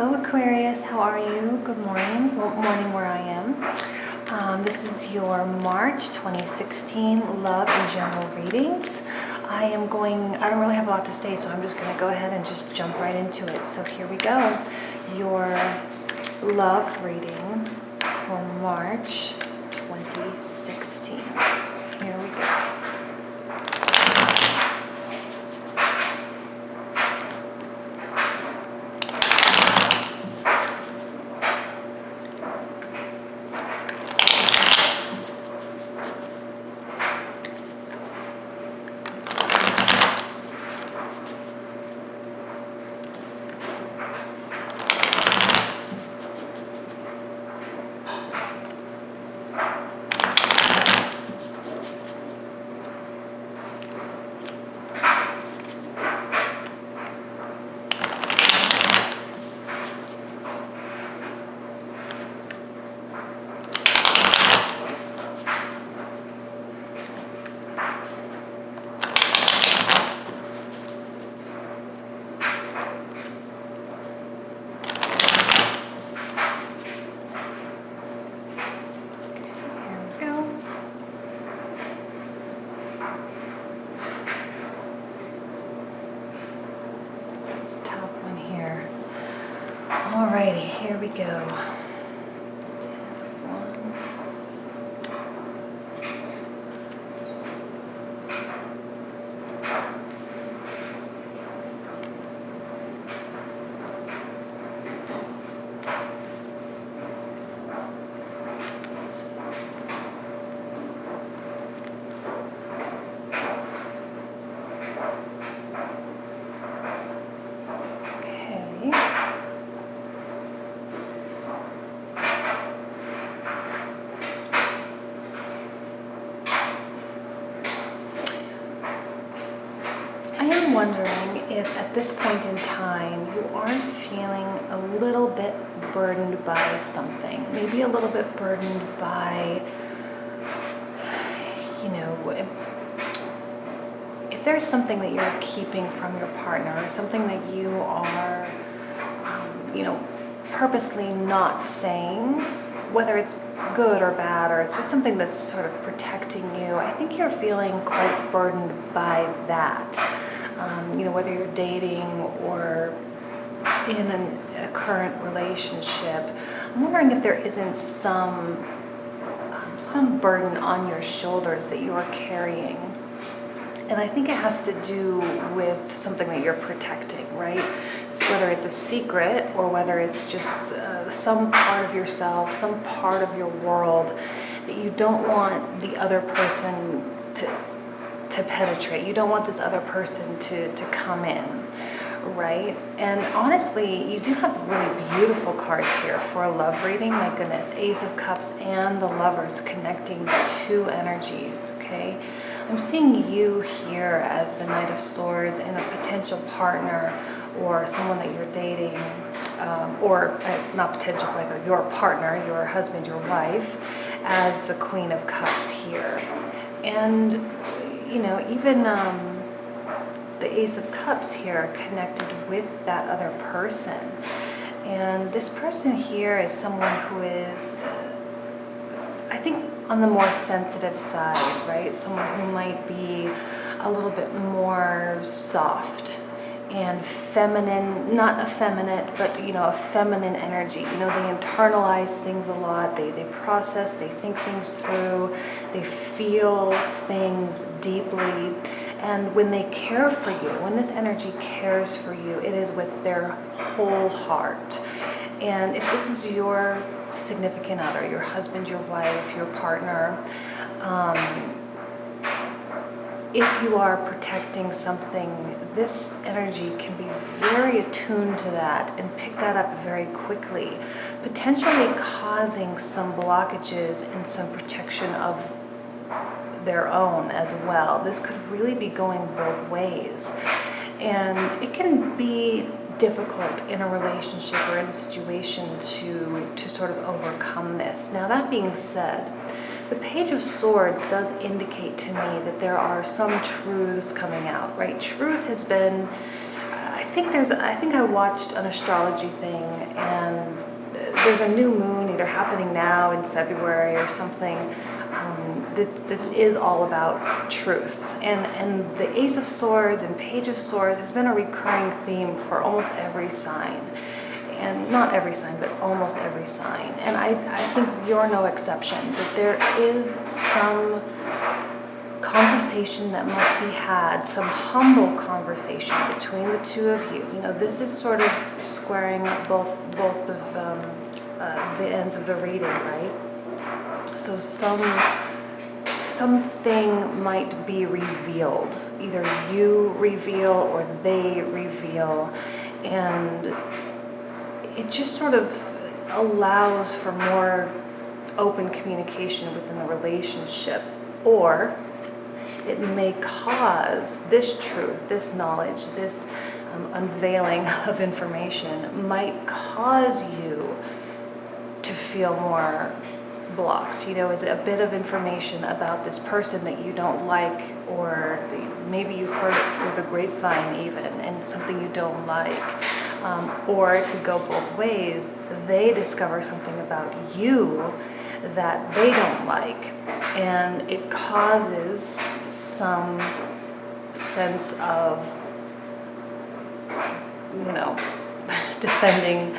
Hello Aquarius, how are you? Good morning. Well, morning where I am. This is your March 2016 love and general readings. I don't really have a lot to say, so I'm just going to go ahead and just jump right into it. So here we go. Your love reading for March 2016. Here we go. Alrighty, here we go. I am wondering if at this point in time you aren't feeling a little bit burdened by something. Maybe a little bit burdened by, if there's something that you're keeping from your partner, or something that you are, purposely not saying, whether it's good or bad, or it's just something that's sort of protecting you. I think you're feeling quite burdened by that. Whether you're dating or in a current relationship, I'm wondering if there isn't some burden on your shoulders that you are carrying. And I think it has to do with something that you're protecting, right? So whether it's a secret or whether it's just some part of yourself, some part of your world that you don't want the other person to penetrate. You don't want this other person to come in, right? And honestly, you do have really beautiful cards here for a love reading. My goodness, Ace of Cups and the Lovers connecting the two energies, okay? I'm seeing you here as the Knight of Swords and a potential partner or someone that you're dating, or not potential, like your partner, your husband, your wife, as the Queen of Cups here. And even the Ace of Cups here connected with that other person. And this person here is someone who is, I think, on the more sensitive side, right? Someone who might be a little bit more soft and feminine, not effeminate, but a feminine energy. They internalize things a lot, they process, they think things through, they feel things deeply. And when they care for you, when this energy cares for you, it is with their whole heart. And if this is your significant other, your husband, your wife, your partner, if you are protecting something, this energy can be very attuned to that and pick that up very quickly, potentially causing some blockages and some protection of their own as well. This could really be going both ways. And it can be difficult in a relationship or in a situation to sort of overcome this. Now, that being said, the Page of Swords does indicate to me that there are some truths coming out, right? Truth has been, I I think I watched an astrology thing, and there's a new moon either happening now in February or something that is all about truth. And the Ace of Swords and Page of Swords has been a recurring theme for almost every sign. And not every sign, but almost every sign. And I think you're no exception, that there is some conversation that must be had, some humble conversation between the two of you. You know, this is sort of squaring up both of the ends of the reading, right? So something might be revealed. Either you reveal or they reveal, and it just sort of allows for more open communication within the relationship. Or it may cause this truth, this knowledge, this unveiling of information might cause you to feel more blocked. You know, is it a bit of information about this person that you don't like, or maybe you heard it through the grapevine even, and it's something you don't like. Or it could go both ways. They discover something about you that they don't like, and it causes some sense of, you know, defending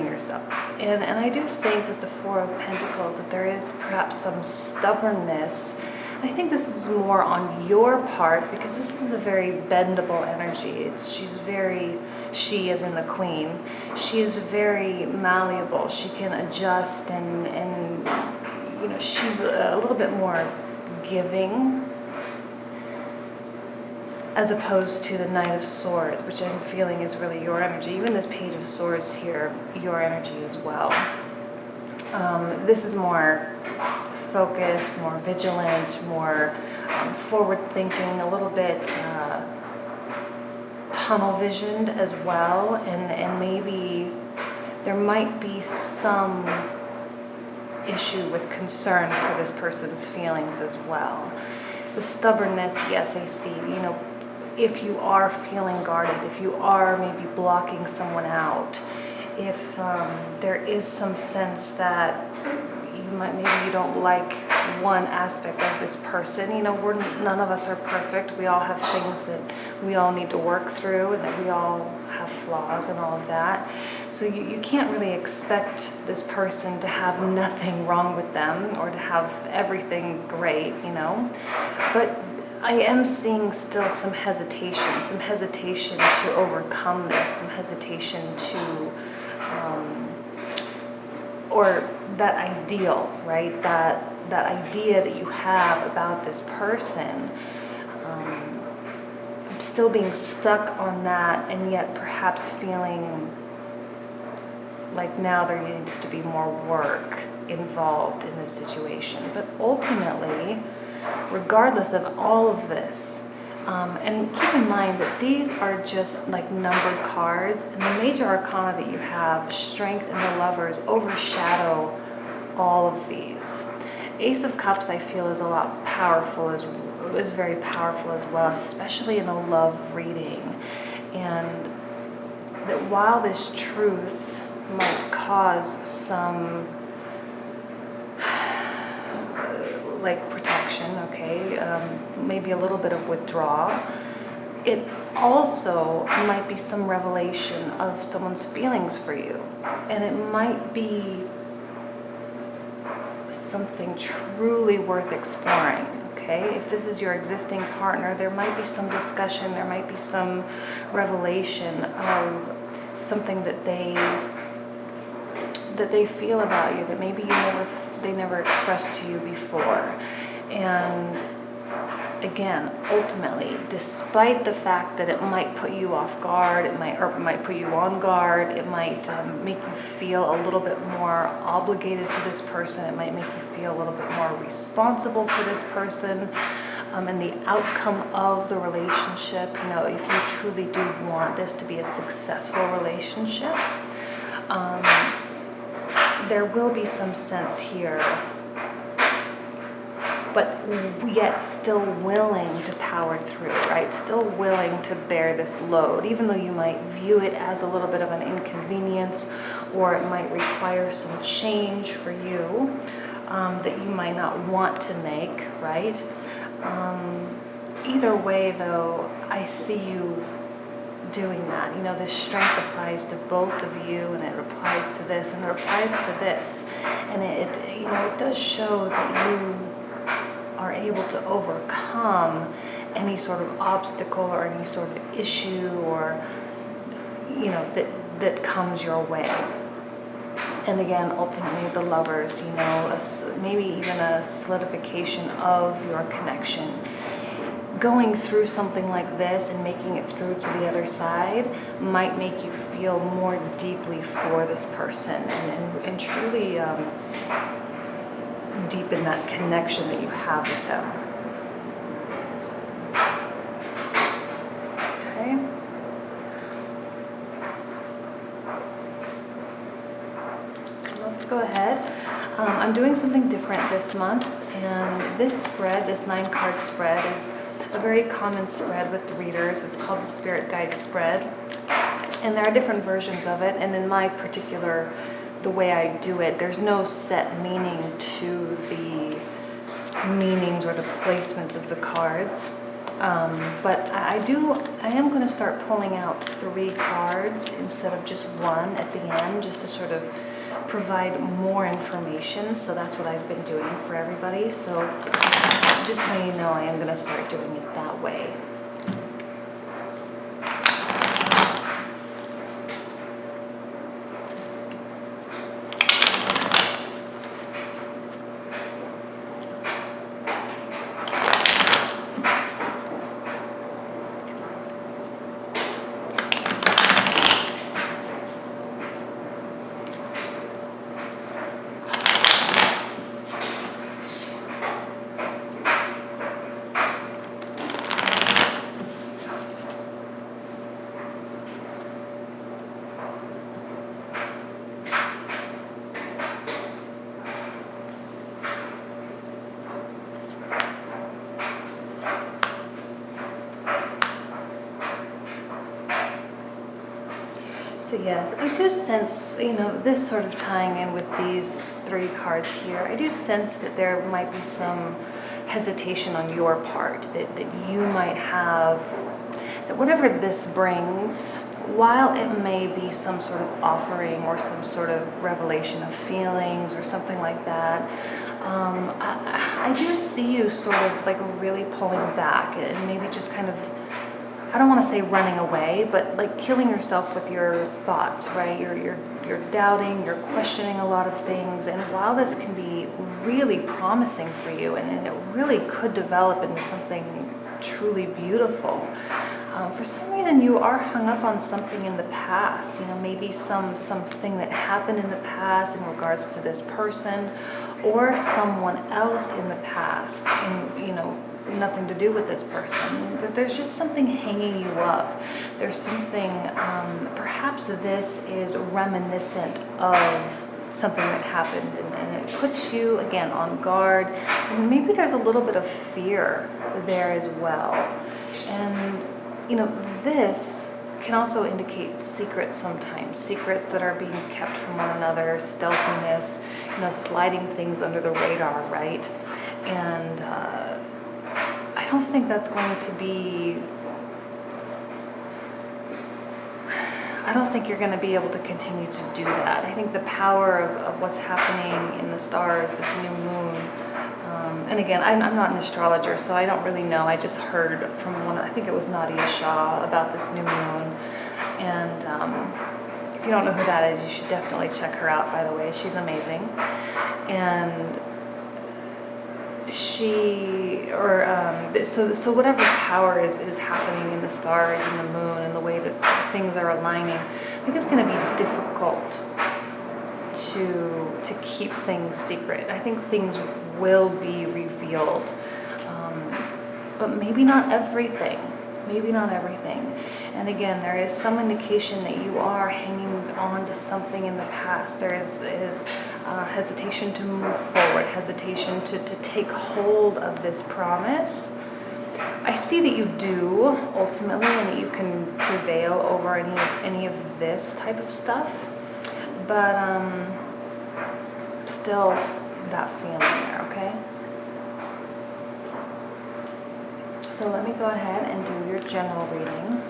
yourself. And I do think that the Four of Pentacles, that there is perhaps some stubbornness. I think this is more on your part, because this is a very bendable energy. She as in the queen, she is very malleable. She can adjust, and you know, she's a little bit more giving, as opposed to the Knight of Swords, which I'm feeling is really your energy. Even this Page of Swords here, your energy as well. This is more focused, more vigilant, more forward thinking, a little bit tunnel visioned as well, and maybe there might be some issue with concern for this person's feelings as well. The stubbornness, yes, I see. You know, if you are feeling guarded, if you are maybe blocking someone out, if there is some sense that maybe you don't like one aspect of this person. You know, none of us are perfect. We all have things that we all need to work through, and that we all have flaws and all of that. So you can't really expect this person to have nothing wrong with them, or to have everything great, you know. But I am seeing still some hesitation to overcome this, some hesitation to or that ideal, right? That idea that you have about this person, still being stuck on that, and yet perhaps feeling like now there needs to be more work involved in this situation. But ultimately, regardless of all of this, and keep in mind that these are just like numbered cards, and the major arcana that you have, Strength and the Lovers, overshadow all of these. Ace of Cups, I feel, is very powerful as well, especially in a love reading. And that while this truth might cause some like protection, okay, maybe a little bit of withdrawal, it also might be some revelation of someone's feelings for you. And it might be something truly worth exploring, okay? If this is your existing partner, there might be some discussion, there might be some revelation of something that they feel about you that maybe they never expressed to you before. And again, ultimately, despite the fact that it might put you off guard, it might put you on guard, it might make you feel a little bit more obligated to this person, it might make you feel a little bit more responsible for this person, and the outcome of the relationship, you know, if you truly do want this to be a successful relationship, there will be some sense here but yet still willing to power through, right? Still willing to bear this load, even though you might view it as a little bit of an inconvenience, or it might require some change for you that you might not want to make, right? Either way, though, I see you doing that. You know, this strength applies to both of you, and it applies to this, and it applies to this, and it you know, it does show that you are able to overcome any sort of obstacle or any sort of issue, or you know, that comes your way. And again, ultimately, the Lovers, you know, maybe even a solidification of your connection. Going through something like this and making it through to the other side might make you feel more deeply for this person, and truly deepen that connection that you have with them. Okay. So let's go ahead. I'm doing something different this month, and this spread, this 9-card spread, is a very common spread with the readers. It's called the Spirit Guide spread, and there are different versions of it, and in my particular, the way I do it, there's no set meaning to the meanings or the placements of the cards, but I am going to start pulling out 3 cards instead of just one at the end, just to sort of provide more information. So that's what I've been doing for everybody. So just so you know, I am going to start doing it that way. So yes, I do sense, you know, this sort of tying in with these 3 cards here, I do sense that there might be some hesitation on your part, that you might have, that whatever this brings, while it may be some sort of offering or some sort of revelation of feelings or something like that, I do see you sort of like really pulling back and maybe just kind of, I don't want to say running away, but like killing yourself with your thoughts, right? You're doubting, you're questioning a lot of things, and while this can be really promising for you, and it really could develop into something truly beautiful, for some reason you are hung up on something in the past. You know, maybe something that happened in the past in regards to this person or someone else in the past, and you know, nothing to do with this person. There's just something hanging you up. There's something, perhaps this is reminiscent of something that happened, and it puts you again on guard, and maybe there's a little bit of fear there as well. And you know, this can also indicate secrets sometimes, secrets that are being kept from one another, stealthiness, you know, sliding things under the radar, right? And I don't think that's going to be, I don't think you're going to be able to continue to do that. I think the power of what's happening in the stars, this new moon, and again, I'm not an astrologer, so I don't really know. I just heard from I think it was Nadia Shah, about this new moon. And if you don't know who that is, you should definitely check her out, by the way. She's amazing. And so whatever power is happening in the stars and the moon and the way that things are aligning, I think it's going to be difficult to keep things secret. I think things will be revealed, but maybe not everything. And again, there is some indication that you are hanging on to something in the past. There is hesitation to move forward, hesitation to take hold of this promise. I see that you do ultimately, and that you can prevail over any of this type of stuff, but still that feeling there, okay? So let me go ahead and do your general reading.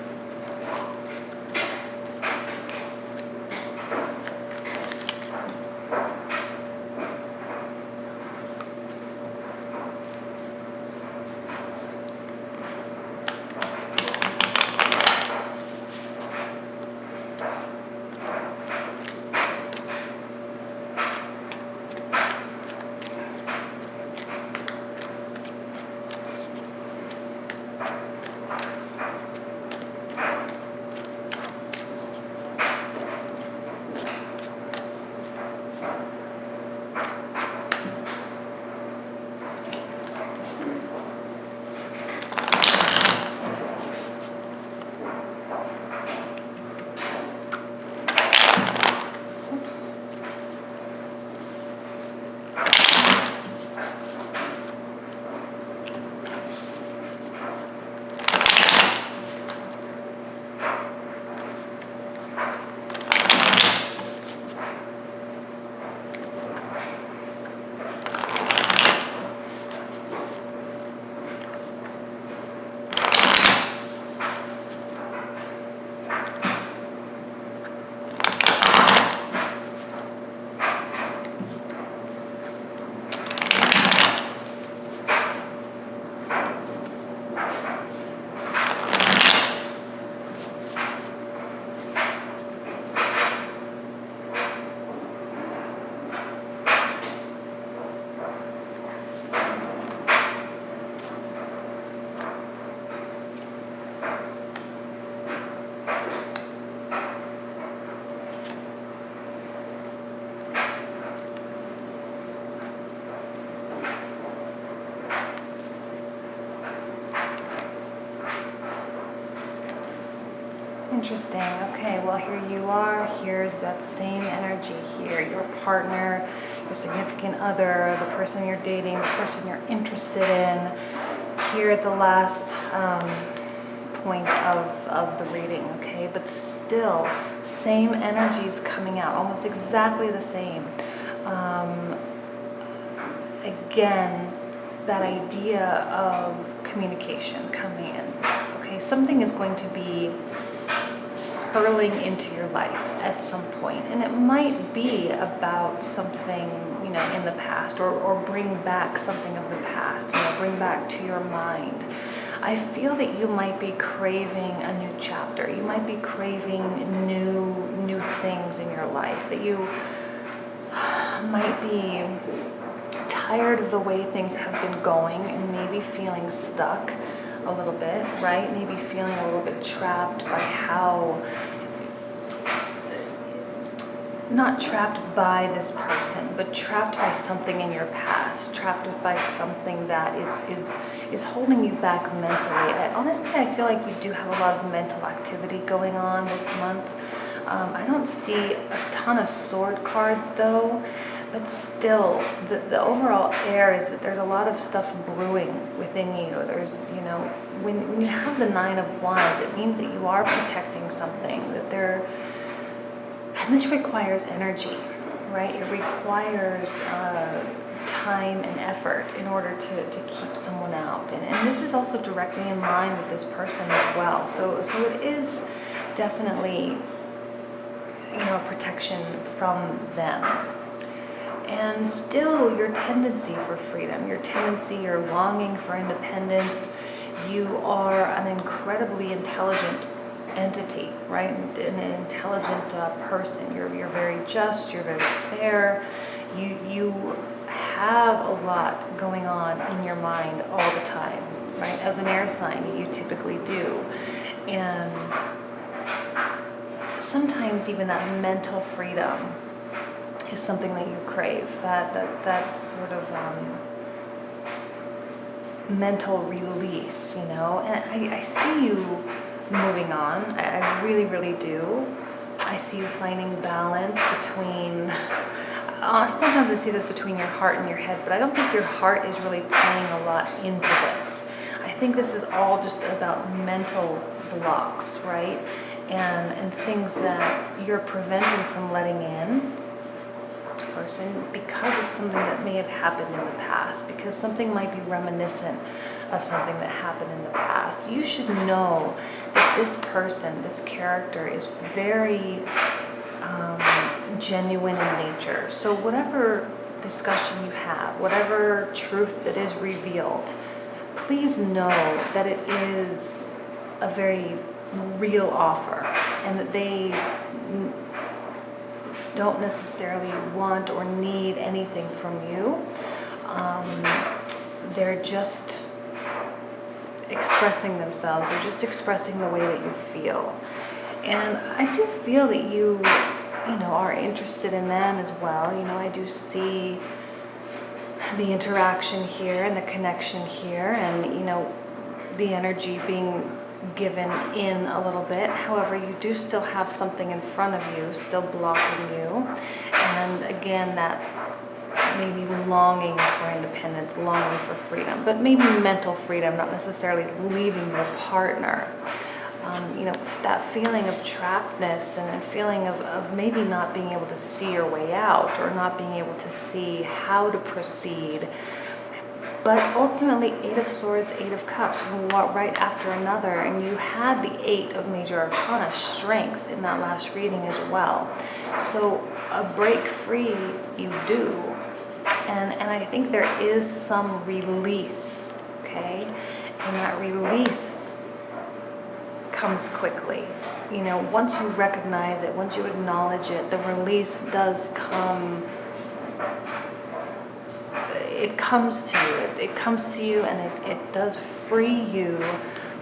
Interesting. Okay, well, here you are. Here's that same energy here. Your partner, your significant other, the person you're dating, the person you're interested in. Here at the last point of the reading, okay? But still, same energies coming out, almost exactly the same. Again, that idea of communication coming in. Okay, something is going to be hurling into your life at some point, and it might be about something, you know, in the past, or bring back something of the past, you know, bring back to your mind. I feel that you might be craving a new chapter. You might be craving new things in your life, that you might be tired of the way things have been going and maybe feeling stuck a little bit, right? Maybe feeling a little bit trapped by how, not trapped by this person, but trapped by something in your past, trapped by something that is holding you back mentally. Honestly, I feel like you do have a lot of mental activity going on this month. I don't see a ton of sword cards though, but still, the overall air is that there's a lot of stuff brewing within you. There's, you know, when you have the Nine of Wands, it means that you are protecting something, and this requires energy, right? It requires time and effort in order to keep someone out. And this is also directly in line with this person as well. So it is definitely, you know, protection from them. And still, your tendency for freedom, your longing for independence, you are an incredibly intelligent entity, right? An intelligent person. You're very just, you're very fair. You have a lot going on in your mind all the time, right? As an air sign, you typically do. And sometimes even that mental freedom is something that you crave, that sort of mental release, you know. And I see you moving on. I really, really do. I see you finding balance between sometimes I see this between your heart and your head, but I don't think your heart is really playing a lot into this. I think this is all just about mental blocks, right? And things that you're preventing from letting in person because of something that may have happened in the past, because something might be reminiscent of something that happened in the past. You should know that this person, this character, is very genuine in nature. So whatever discussion you have, whatever truth that is revealed, please know that it is a very real offer, and that they don't necessarily want or need anything from you. They're just expressing themselves. They're just expressing the way that you feel. And I do feel that you are interested in them as well. I do see the interaction here and the connection here, and the energy being given in a little bit. However, you do still have something in front of you, still blocking you. And again, that maybe longing for independence, longing for freedom, but maybe mental freedom, not necessarily leaving your partner. That feeling of trappedness and a feeling of maybe not being able to see your way out, or not being able to see how to proceed. But ultimately, 8 of Swords, 8 of Cups, right after another, and you had the 8 of Major Arcana, strength, in that last reading as well. So a break free you do, and I think there is some release, okay? And that release comes quickly. Once you recognize it, once you acknowledge it, the release does come. It comes to you. It comes to you, and it does free you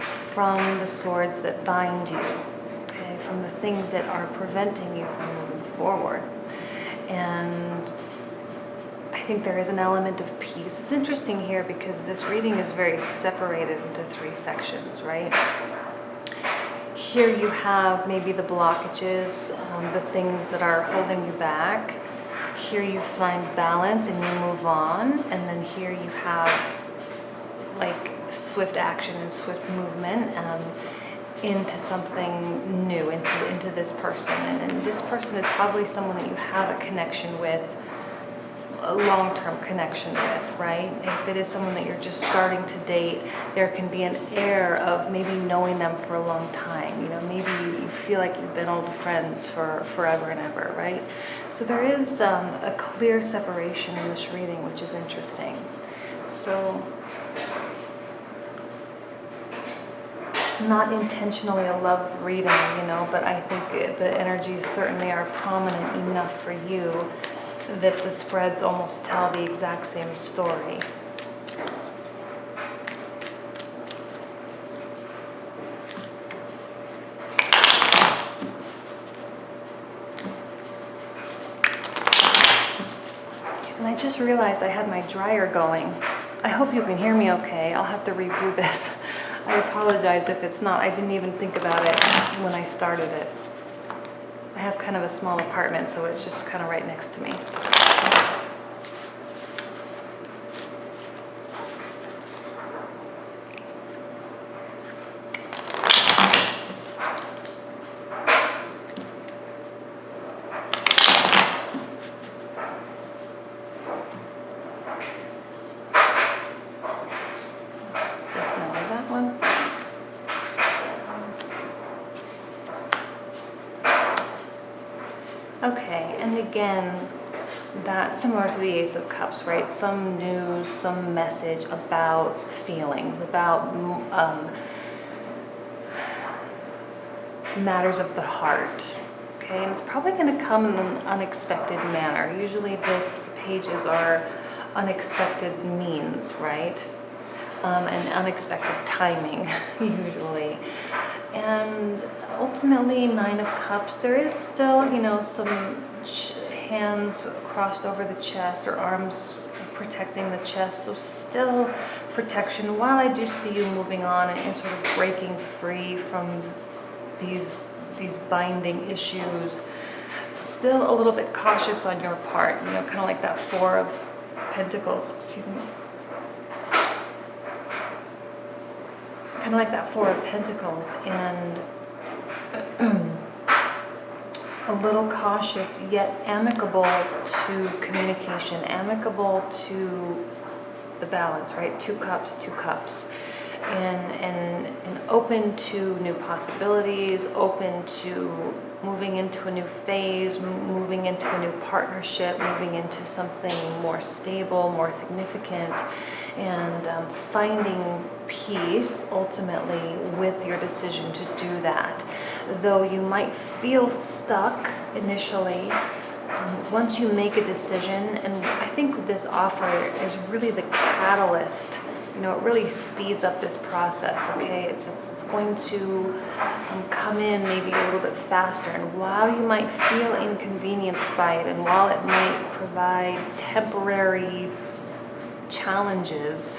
from the swords that bind you, okay? From the things that are preventing you from moving forward. And I think there is an element of peace. It's interesting here because this reading is very separated into 3 sections, right? Here you have maybe the blockages, the things that are holding you back. Here you find balance and you move on, and then here you have like swift action and swift movement into something new, into this person. And this person is probably someone that you have a connection with, a long-term connection with, right? If it is someone that you're just starting to date, there can be an air of maybe knowing them for a long time. Maybe you feel like you've been old friends for forever and ever, right? So there is a clear separation in this reading, which is interesting. So, not intentionally a love reading, but I think the energies certainly are prominent enough for you that the spreads almost tell the exact same story. And I just realized I had my dryer going. I hope you can hear me okay. I'll have to review this. I apologize if it's not. I didn't even think about it when I started it. I have kind of a small apartment, so it's just kind of right next to me. Definitely that one. Okay, and again, that's similar to the Ace of Cups, right? Some news, some message about feelings, about matters of the heart, okay? And it's probably going to come in an unexpected manner. Usually the pages are unexpected means, right? And unexpected timing, usually. And ultimately, 9 of Cups, there is still, some hands crossed over the chest or arms protecting the chest. So still protection. While I do see you moving on and sort of breaking free from these binding issues, Still a little bit cautious on your part, you know, kind of like that Four of Pentacles, excuse me. Kind of like that Four of Pentacles, and a little cautious yet amicable to communication, amicable to the balance, right? Two cups, and open to new possibilities, open to moving into a new phase, moving into a new partnership, moving into something more stable, more significant, and finding peace ultimately with your decision to do that. Though you might feel stuck initially, once you make a decision, and I think this offer is really the catalyst, you know, it really speeds up this process, okay? It's going to come in maybe a little bit faster, and while you might feel inconvenienced by it, and while it might provide temporary challenges,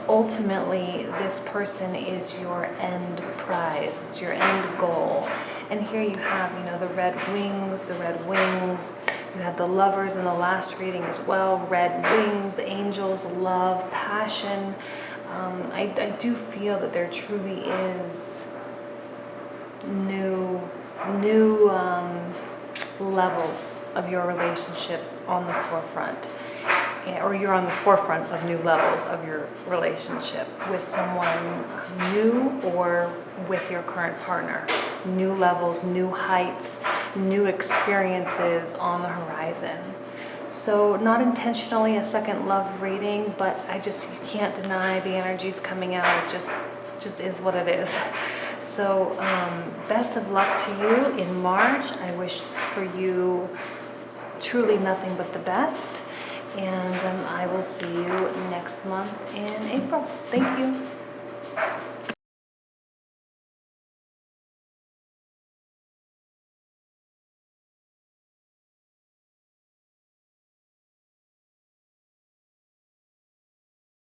ultimately this person is your end prize, it's your end goal. And here you have, you know, the red wings, you had the Lovers in the last reading as well, red wings, the angels, love, passion. I do feel that there truly is new levels of your relationship on the forefront, or you're on the forefront of new levels of your relationship with someone new or with your current partner. New levels, new heights, new experiences on the horizon. So not intentionally a second love reading, but you can't deny the energies coming out. It just is what it is. So best of luck to you in March. I wish for you truly nothing but the best. And I will see you next month in April. Thank you.